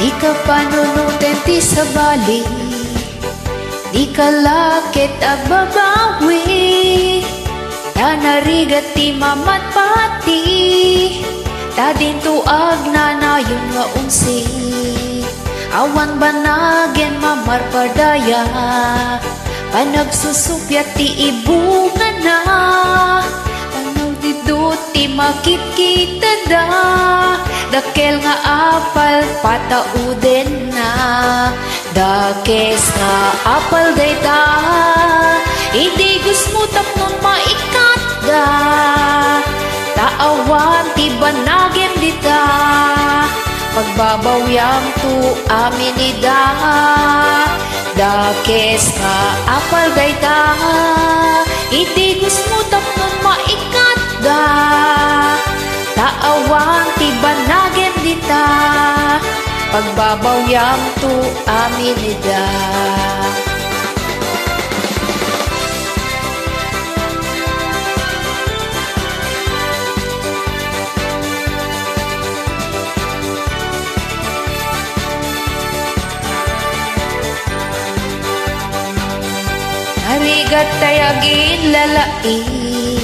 Ika panunutin ti sabali, di ka lakit agbabawi. Tanarigat ti mamat pati, tadin tuag na na yung nga unsi. Awan banagin mamarpadaya, panagsusupyat ti ibunga na. Panaw dito ti makikita da, dakel nga apal patauden na. Dakes nga apal dayta, hindi gusto tapnon maikat da. Taawan ti banagin dita, pagbabawyang tu amin ida. Dakes nga apal dayta, hindi gusto tapnon maikat da. Taawan ti banagin dita, pagbabawyang tu amin ida. Narigat tay agin lalain,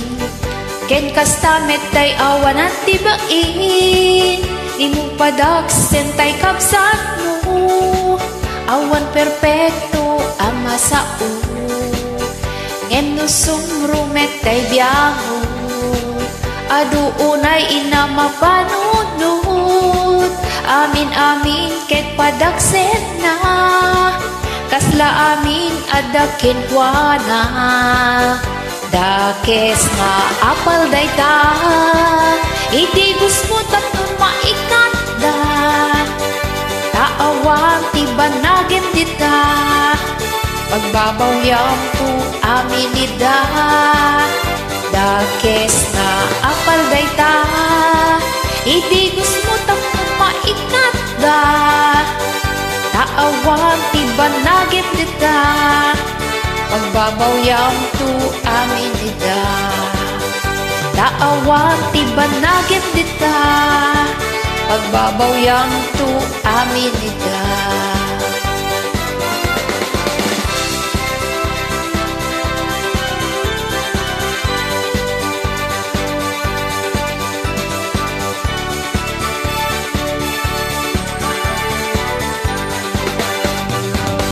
ken kastamet tay awan at tibain. Di mo padaksen tay kapsan mo, awan perpekto ama sao. Ngem no sumrumet tay biyaho, adu unay ina mapanunod. Amin amin ket padaksen na, kasla amin adakin kuana. Dakes nga apal dayta, iti gusto tapnon maikat da. Taawang ti banagin dita, pagbabawyang tu amin ida. Dakes nga apal dayta, iti gusto tapnon maikat da. Taawang ti banagin dita, pagbabawyang tu amin ida. Taawang ti banagin dita, pagbabawyang tu amin ida.